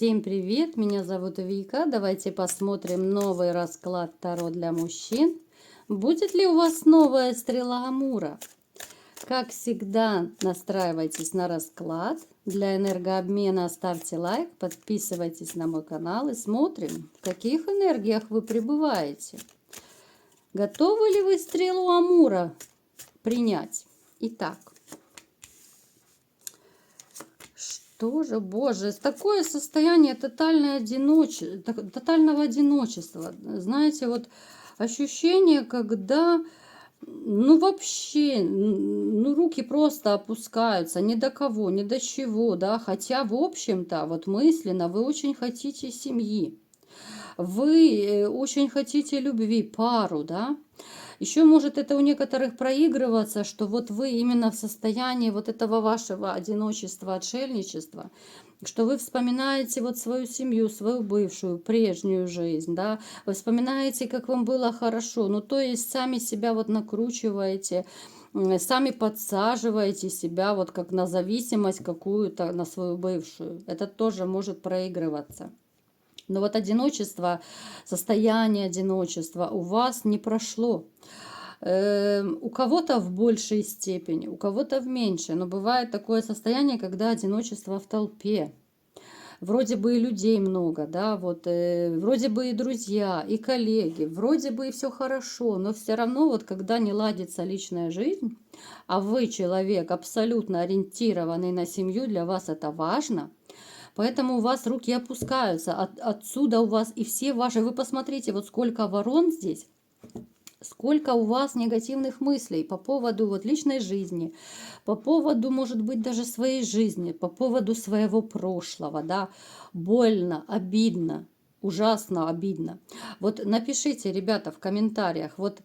Всем привет, меня зовут Вика. Давайте посмотрим новый расклад Таро для мужчин. Будет ли у вас новая стрела Амура? Как всегда, настраивайтесь на расклад. Для энергообмена ставьте лайк, подписывайтесь на мой канал и смотрим, в каких энергиях вы пребываете. Готовы ли вы стрелу Амура принять? Итак. Тоже, боже, такое состояние тотального одиночества. Знаете, вот ощущение, когда, вообще, руки просто опускаются ни до кого, ни до чего, да, хотя, в общем-то, вот мысленно вы очень хотите семьи, вы очень хотите любви, пару, да. Еще может это у некоторых проигрываться, что вот вы именно в состоянии вот этого вашего одиночества, отшельничества, что вы вспоминаете вот свою семью, свою бывшую, прежнюю жизнь, да, вы вспоминаете, как вам было хорошо, то есть сами себя вот накручиваете, сами подсаживаете себя вот как на зависимость какую-то, на свою бывшую. Это тоже может проигрываться. Но вот одиночество, состояние одиночества у вас не прошло. У кого-то в большей степени, у кого-то в меньшей. Но бывает такое состояние, когда одиночество в толпе. Вроде бы и людей много, да, вот, вроде бы и друзья, и коллеги, вроде бы и все хорошо, но все равно вот когда не ладится личная жизнь, а вы человек абсолютно ориентированный на семью, для вас это важно, поэтому у вас руки опускаются, отсюда у вас и все ваши, вы посмотрите, вот сколько ворон здесь, сколько у вас негативных мыслей по поводу вот личной жизни, по поводу, может быть, даже своей жизни, по поводу своего прошлого, да, больно, обидно, ужасно обидно. Вот напишите, ребята, в комментариях, вот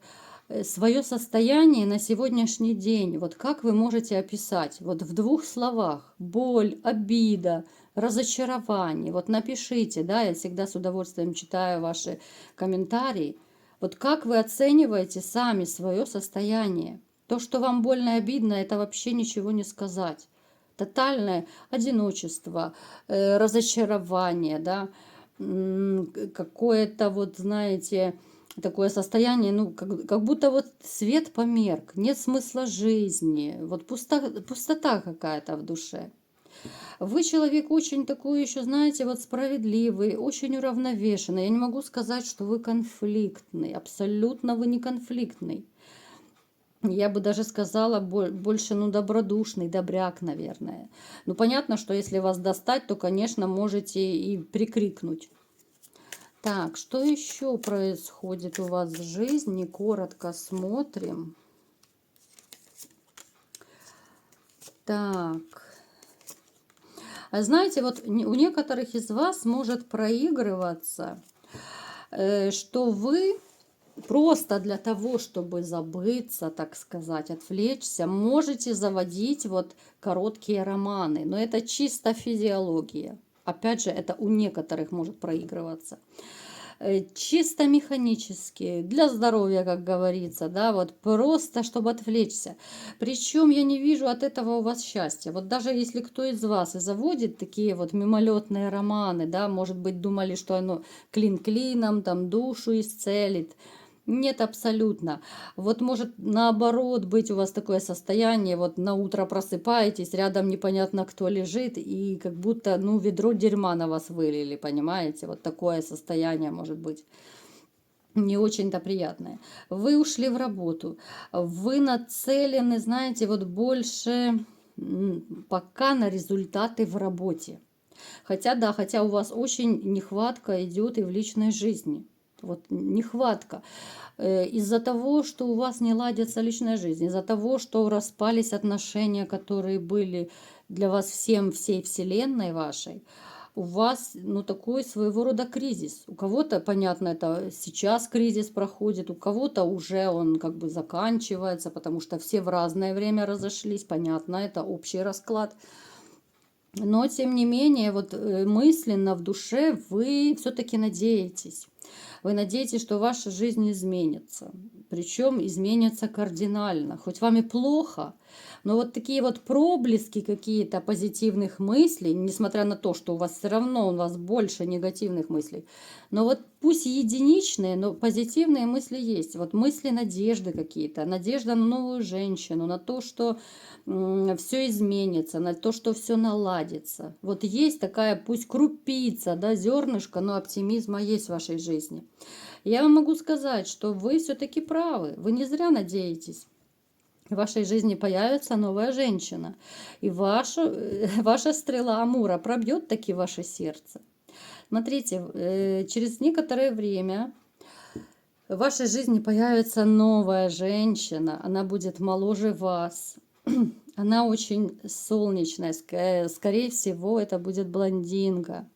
свое состояние на сегодняшний день, вот как вы можете описать, вот в двух словах: боль, обида, разочарование. Вот напишите, да, я всегда с удовольствием читаю ваши комментарии. Вот как вы оцениваете сами свое состояние? То, что вам больно и обидно, это вообще ничего не сказать. Тотальное одиночество, разочарование, да, какое-то вот, знаете, такое состояние, как будто вот свет померк, нет смысла жизни, вот пустота какая-то в душе. Вы человек очень такой еще, знаете, вот справедливый, очень уравновешенный. Я не могу сказать, что вы конфликтный. Абсолютно вы не конфликтный. Я бы даже сказала, больше, добродушный, добряк, наверное. Понятно, что если вас достать, то, конечно, можете и прикрикнуть. Так, что еще происходит у вас в жизни? Коротко смотрим. Так. Знаете, вот у некоторых из вас может проигрываться, что вы просто для того, чтобы забыться, так сказать, отвлечься, можете заводить вот короткие романы. Но это чисто физиология. Опять же, это у некоторых может проигрываться. Чисто механически, для здоровья, как говорится, да, вот просто, чтобы отвлечься. Причем я не вижу от этого у вас счастья. Вот даже если кто из вас и заводит такие вот мимолетные романы, да, может быть, думали, что оно клин клином, там, душу исцелит. Нет, абсолютно. Вот может наоборот быть у вас такое состояние, вот на утро просыпаетесь, рядом непонятно кто лежит, и как будто, ведро дерьма на вас вылили, понимаете? Вот такое состояние может быть не очень-то приятное. Вы ушли в работу, вы нацелены, знаете, вот больше пока на результаты в работе. Хотя у вас очень нехватка идет и в личной жизни. Вот нехватка. Из-за того, что у вас не ладится личная жизнь, из-за того, что распались отношения, которые были для вас всей вселенной вашей, у вас, такой своего рода кризис. У кого-то, понятно, это сейчас кризис проходит, у кого-то уже он как бы заканчивается, потому что все в разное время разошлись, понятно, это общий расклад. Но, тем не менее, вот мысленно в душе вы все-таки надеетесь. Вы надеетесь, что ваша жизнь изменится. Причем изменится кардинально. Хоть вам и плохо, но вот такие вот проблески какие-то позитивных мыслей, несмотря на то, что у вас все равно у вас больше негативных мыслей, но вот пусть единичные, но позитивные мысли есть. Вот мысли надежды какие-то, надежда на новую женщину, на то, что все изменится, на то, что все наладится. Вот есть такая, пусть крупица, да, зернышко, но оптимизма есть в вашей жизни. Я вам могу сказать, что вы все-таки правы, вы не зря надеетесь. В вашей жизни появится новая женщина, и ваша стрела Амура пробьет таки ваше сердце. Смотрите, через некоторое время в вашей жизни появится новая женщина, она будет моложе вас, она очень солнечная, скорее всего, это будет блондинка.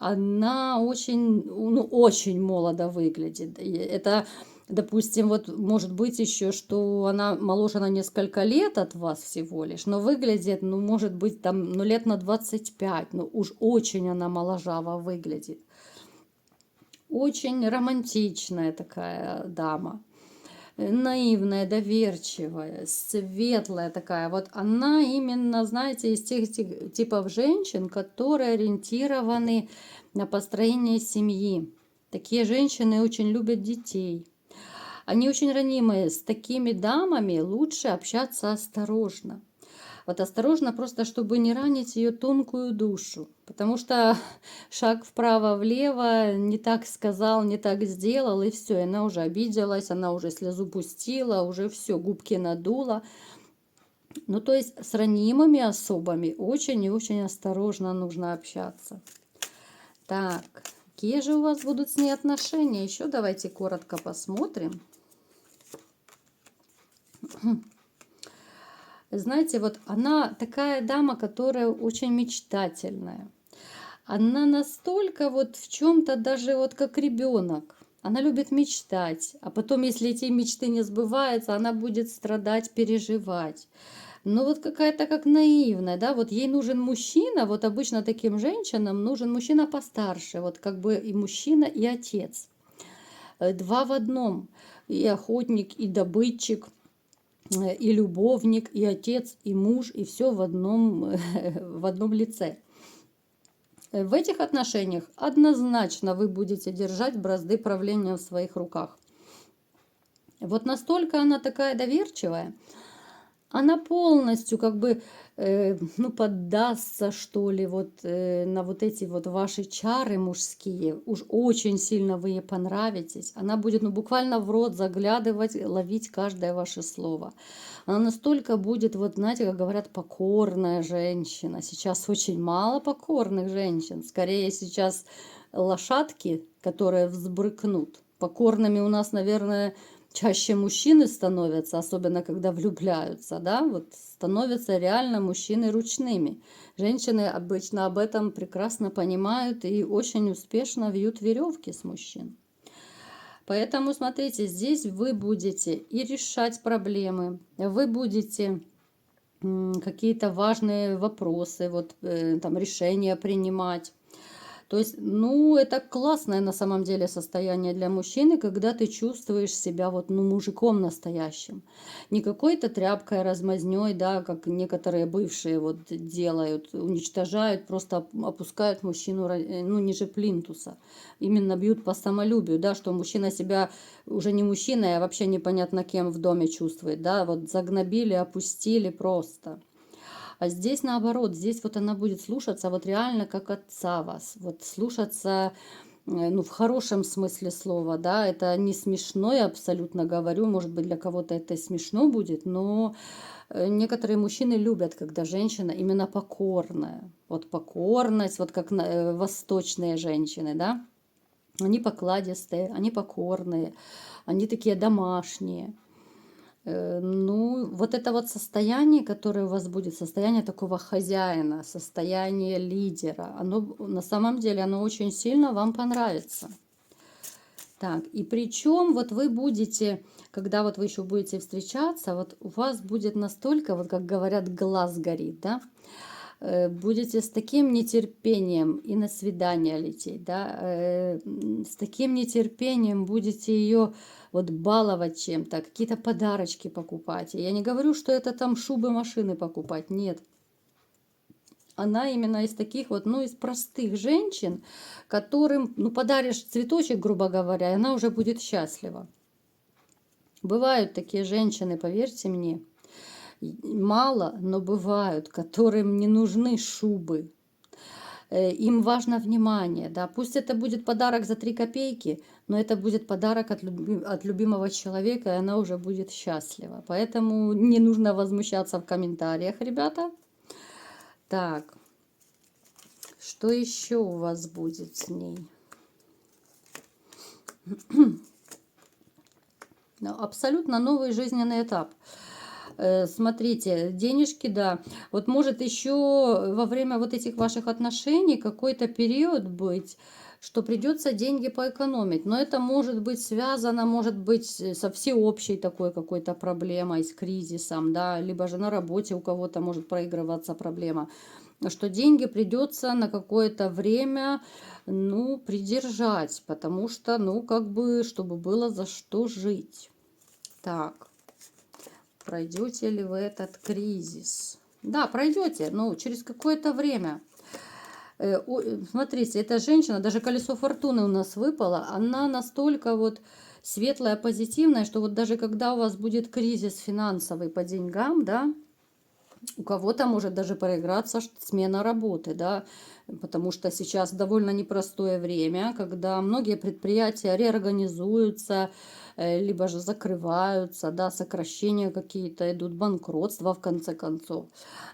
Она очень, ну, очень молодо выглядит. Это, допустим, вот может быть еще, что она моложе на несколько лет от вас всего лишь, но выглядит, ну, может быть, там, ну, лет на 25, ну, уж очень она моложаво выглядит. Очень романтичная такая дама, наивная, доверчивая, светлая такая. Вот она именно, знаете, из тех типов женщин, которые ориентированы на построение семьи. Такие женщины очень любят детей. Они очень ранимые. С такими дамами лучше общаться осторожно. Вот осторожно просто, чтобы не ранить ее тонкую душу. Потому что шаг вправо-влево, не так сказал, не так сделал, и все. Она уже обиделась, она уже слезу пустила, уже все, губки надула. Ну, то есть с ранимыми особами очень и очень осторожно нужно общаться. Так, какие же у вас будут с ней отношения? Еще давайте коротко посмотрим. Знаете, вот она такая дама, которая очень мечтательная. Она настолько вот в чем-то даже вот как ребенок. Она любит мечтать, а потом, если эти мечты не сбываются, она будет страдать, переживать. Но вот какая-то как наивная, да, вот ей нужен мужчина, вот обычно таким женщинам нужен мужчина постарше, вот как бы и мужчина, и отец. Два в одном, и охотник, и добытчик, и любовник, и отец, и муж, и все в одном лице. В этих отношениях однозначно вы будете держать бразды правления в своих руках. Вот настолько она такая доверчивая, она полностью как бы, ну, поддастся, что ли, вот на вот эти вот ваши чары мужские. Уж очень сильно вы ей понравитесь. Она будет, ну, буквально в рот заглядывать, ловить каждое ваше слово. Она настолько будет, вот знаете, как говорят, покорная женщина. Сейчас очень мало покорных женщин. Скорее сейчас лошадки, которые взбрыкнут. Покорными у нас, наверное, чаще мужчины становятся, особенно когда влюбляются, да, вот становятся реально мужчины ручными. Женщины обычно об этом прекрасно понимают и очень успешно вьют веревки с мужчин. Поэтому, смотрите, здесь вы будете и решать проблемы, вы будете какие-то важные вопросы, вот там решения принимать. То есть, ну, это классное на самом деле состояние для мужчины, когда ты чувствуешь себя вот, ну, мужиком настоящим. Не какой-то тряпкой, размазнёй, да, как некоторые бывшие вот делают, уничтожают, просто опускают мужчину, ну, ниже плинтуса. Именно бьют по самолюбию, да, что мужчина себя уже не мужчина, а вообще непонятно кем в доме чувствует, да, вот загнобили, опустили просто. А здесь наоборот, здесь вот она будет слушаться вот реально как отца вас, вот слушаться, ну, в хорошем смысле слова, да, это не смешно, я абсолютно говорю, может быть, для кого-то это и смешно будет, но некоторые мужчины любят, когда женщина именно покорная, вот покорность, вот как восточные женщины, да, они покладистые, они покорные, они такие домашние. Ну, вот это вот состояние, которое у вас будет, состояние такого хозяина, состояние лидера, оно на самом деле, оно очень сильно вам понравится. Так, и причем вот вы будете, когда вот вы еще будете встречаться, вот у вас будет настолько, вот как говорят, глаз горит, да? будете с таким нетерпением и на свидание лететь, да, с таким нетерпением будете ее вот баловать чем-то, какие-то подарочки покупать. Я не говорю, что это там шубы, машины покупать, нет. Она именно из таких вот, ну, из простых женщин, которым, ну, подаришь цветочек, грубо говоря, и она уже будет счастлива. Бывают такие женщины, поверьте мне, мало, но бывают, которым не нужны шубы. Им важно внимание, да, пусть это будет подарок за 3 копейки, но это будет подарок от любимого человека, и она уже будет счастлива. Поэтому не нужно возмущаться в комментариях, ребята. Так, что еще у вас будет с ней? Абсолютно новый жизненный этап. Смотрите, денежки, да. Вот может еще во время вот этих ваших отношений какой-то период быть, что придется деньги поэкономить. Но это может быть связано, может быть, со всеобщей такой какой-то проблемой, с кризисом, да, либо же на работе у кого-то может проигрываться проблема, что деньги придется на какое-то время, ну, придержать, потому что, ну, как бы, чтобы было за что жить. Так. Пройдете ли вы этот кризис? Да, пройдете, но через какое-то время. Смотрите, эта женщина, даже колесо фортуны у нас выпало, она настолько вот светлая, позитивная, что вот даже когда у вас будет кризис финансовый по деньгам, да, у кого-то может даже проиграться смена работы, да, потому что сейчас довольно непростое время, когда многие предприятия реорганизуются, либо же закрываются, да, сокращения какие-то идут, банкротства в конце концов.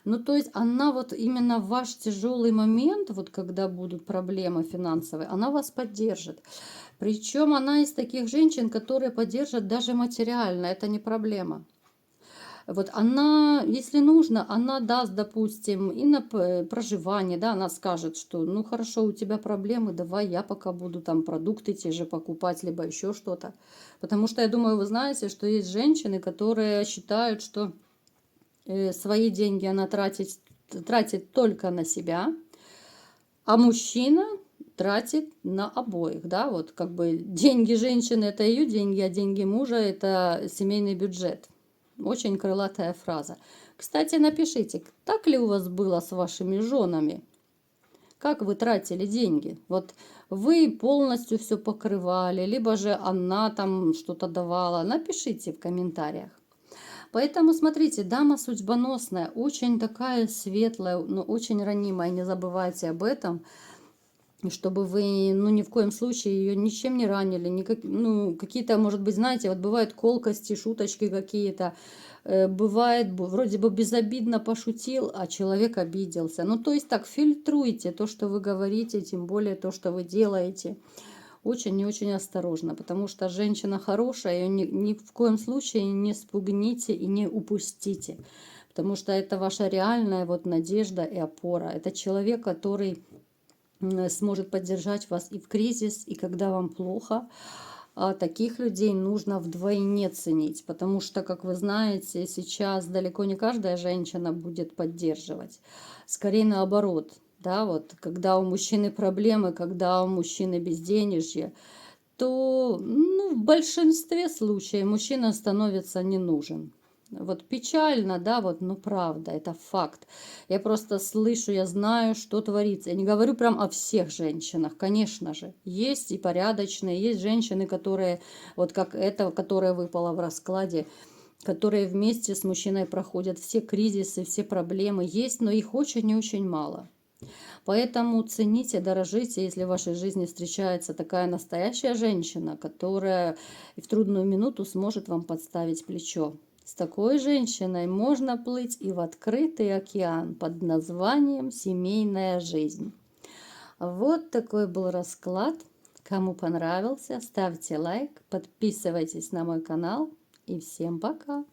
Ну, то есть она вот именно в ваш тяжелый момент, вот когда будут проблемы финансовые, она вас поддержит. Причем она из таких женщин, которые поддержат даже материально, это не проблема. Вот она, если нужно, она даст, допустим, и на проживание, да, она скажет, что, ну, хорошо, у тебя проблемы, давай я пока буду там продукты те же покупать, либо еще что-то. Потому что, я думаю, вы знаете, что есть женщины, которые считают, что свои деньги она тратит только на себя, а мужчина тратит на обоих, да, вот как бы деньги женщины – это ее деньги, а деньги мужа – это семейный бюджет. Очень крылатая фраза. Кстати, напишите, так ли у вас было с вашими женами? Как вы тратили деньги? Вот вы полностью все покрывали, либо же она там что-то давала. Напишите в комментариях. Поэтому, смотрите, дама судьбоносная, очень такая светлая, но очень ранимая, не забывайте об этом. Чтобы вы, ну, ни в коем случае ее ничем не ранили, ну, какие-то, может быть, знаете, вот бывают колкости, шуточки какие-то, бывает, вроде бы безобидно пошутил, а человек обиделся. Ну, то есть так, фильтруйте то, что вы говорите, тем более то, что вы делаете. Очень и очень осторожно, потому что женщина хорошая, ее ни в коем случае не спугните и не упустите. Потому что это ваша реальная вот надежда и опора. Это человек, который сможет поддержать вас и в кризис, и когда вам плохо. А таких людей нужно вдвойне ценить, потому что, как вы знаете, сейчас далеко не каждая женщина будет поддерживать. Скорее наоборот, да, вот когда у мужчины проблемы, когда у мужчины безденежье, то, ну, в большинстве случаев мужчина становится не нужен. Вот печально, да, вот, но правда, это факт. Я просто слышу, я знаю, что творится. Я не говорю прям о всех женщинах, конечно же. Есть и порядочные, есть женщины, которые, вот как эта, которая выпала в раскладе, которые вместе с мужчиной проходят все кризисы, все проблемы. Есть, но их очень и очень мало. Поэтому цените, дорожите, если в вашей жизни встречается такая настоящая женщина, которая в трудную минуту сможет вам подставить плечо. С такой женщиной можно плыть и в открытый океан под названием «Семейная жизнь». Вот такой был расклад. Кому понравился, ставьте лайк, подписывайтесь на мой канал и всем пока!